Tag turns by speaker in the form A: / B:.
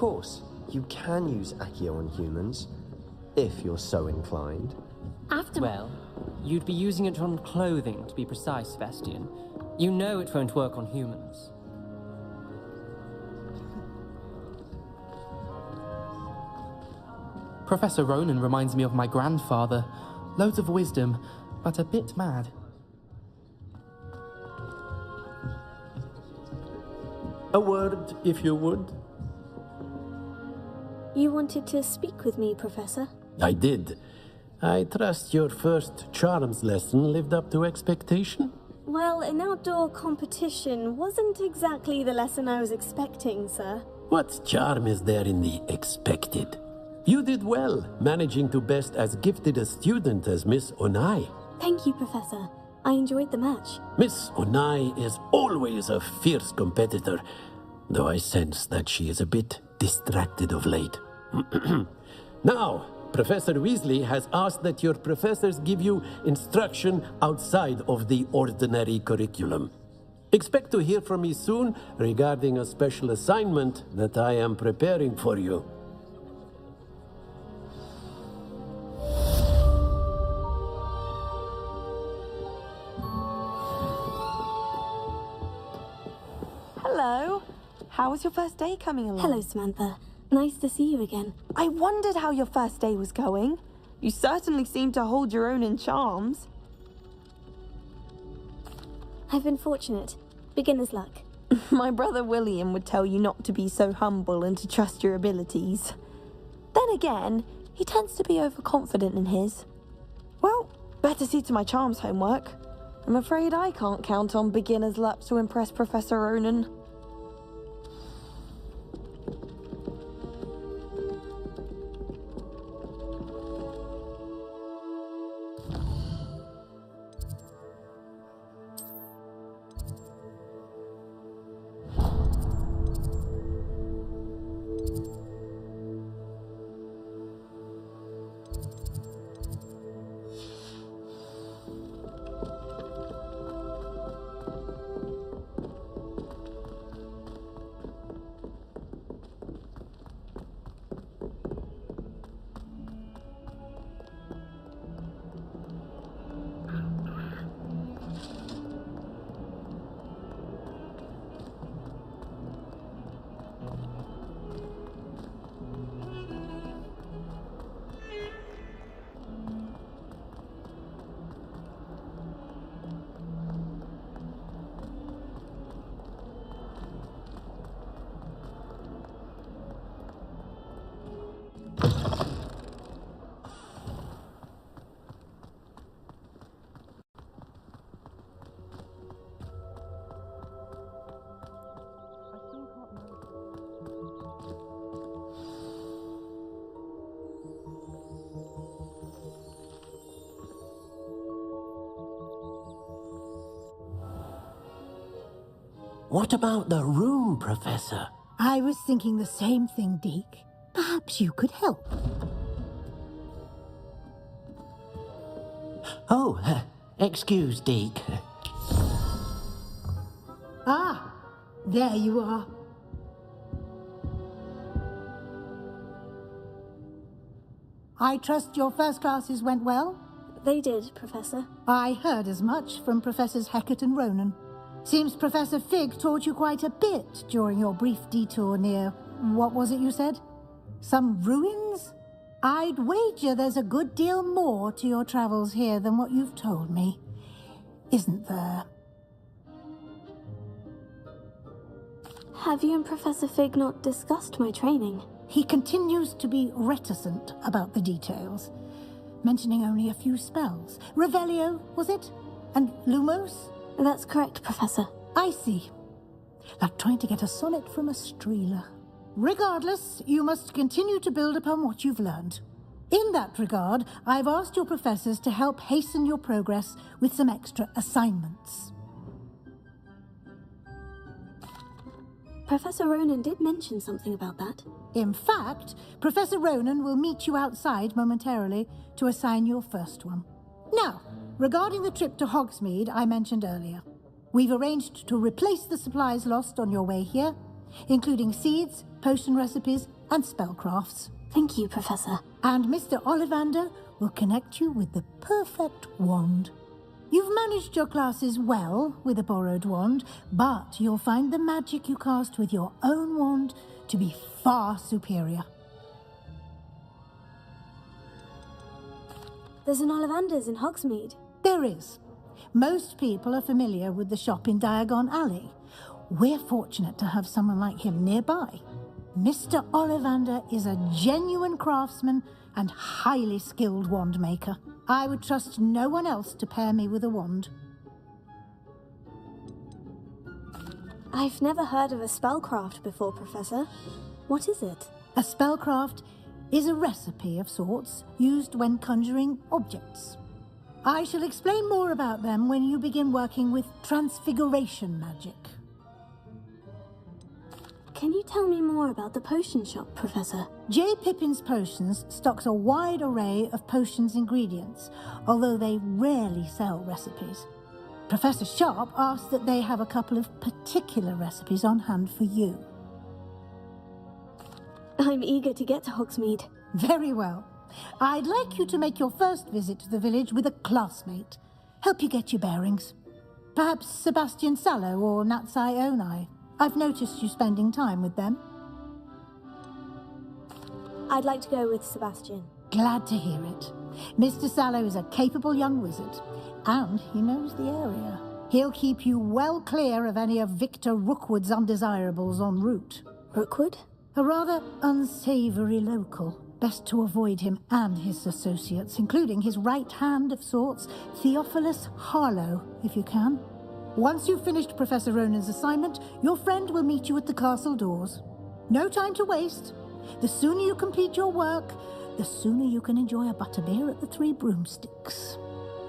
A: course, you can use Accio on humans, if you're so inclined.
B: Well, you'd be using it on clothing, to be precise, Sebastian. You know it won't work on humans.
C: Professor Ronan reminds me of my grandfather. Loads of wisdom, but a bit mad.
D: A word, if you would.
E: You wanted to speak with me, Professor?
D: I did. I trust your first charms lesson lived up to expectation?
E: Well, an outdoor competition wasn't exactly the lesson I was expecting, sir.
D: What charm is there in the expected? You did well, managing to best as gifted a student as Miss Onai.
E: Thank you, Professor. I enjoyed the match.
D: Miss Onai is always a fierce competitor, though I sense that she is a bit distracted of late. Now, Professor Weasley has asked that your professors give you instruction outside of the ordinary curriculum. Expect to hear from me soon regarding a special assignment that I am preparing for you.
F: Hello. How was your first day coming along?
E: Hello, Samantha. Nice to see you again.
F: I wondered how your first day was going. You certainly seem to hold your own in charms.
E: I've been fortunate. Beginner's luck.
F: My brother William would tell you not to be so humble and to trust your abilities. Then again, he tends to be overconfident in his. Well, better see to my charms homework. I'm afraid I can't count on beginner's luck to impress Professor Ronan.
D: What about the room, Professor?
G: I was thinking the same thing, Deke. Perhaps you could help.
D: Oh, excuse, Deke.
G: Ah, there you are. I trust your first classes went well?
E: They did, Professor.
G: I heard as much from Professors Hecat and Ronan. Seems Professor Fig taught you quite a bit during your brief detour near... what was it you said? Some ruins? I'd wager there's a good deal more to your travels here than what you've told me. Isn't there?
E: Have you and Professor Fig not discussed my training?
G: He continues to be reticent about the details, mentioning only a few spells. Revelio, was it? And Lumos?
E: That's correct, Professor.
G: I see. Like trying to get a sonnet from a streeler. Regardless, you must continue to build upon what you've learned. In that regard, I've asked your professors to help hasten your progress with some extra assignments.
E: Professor Ronan did mention something about that.
G: In fact, Professor Ronan will meet you outside momentarily to assign your first one. Now, regarding the trip to Hogsmeade I mentioned earlier, we've arranged to replace the supplies lost on your way here, including seeds, potion recipes, and spellcrafts.
E: Thank you, Professor.
G: And Mr. Ollivander will connect you with the perfect wand. You've managed your classes well with a borrowed wand, but you'll find the magic you cast with your own wand to be far superior.
E: There's an Ollivander's in Hogsmeade.
G: There is. Most people are familiar with the shop in Diagon Alley. We're fortunate to have someone like him nearby. Mr. Ollivander is a genuine craftsman and highly skilled wand maker. I would trust no one else to pair me with a wand.
E: I've never heard of a spellcraft before, Professor. What is it?
G: A spellcraft is a recipe of sorts used when conjuring objects. I shall explain more about them when you begin working with transfiguration magic.
E: Can you tell me more about the potion shop, Professor?
G: J. Pippin's Potions stocks a wide array of potions ingredients, although they rarely sell recipes. Professor Sharp asked that they have a couple of particular recipes on hand for you.
E: I'm eager to get to Hogsmeade.
G: Very well. I'd like you to make your first visit to the village with a classmate. Help you get your bearings. Perhaps Sebastian Sallow or Natsai Onai. I've noticed you spending time with them.
E: I'd like to go with Sebastian.
G: Glad to hear it. Mr. Sallow is a capable young wizard, and he knows the area. He'll keep you well clear of any of Victor Rookwood's undesirables en route.
E: Rookwood?
G: A rather unsavoury local. Best to avoid him and his associates, including his right hand of sorts, Theophilus Harlow, if you can. Once you've finished Professor Ronan's assignment, your friend will meet you at the castle doors. No time to waste. The sooner you complete your work, the sooner you can enjoy a butterbeer at the Three Broomsticks.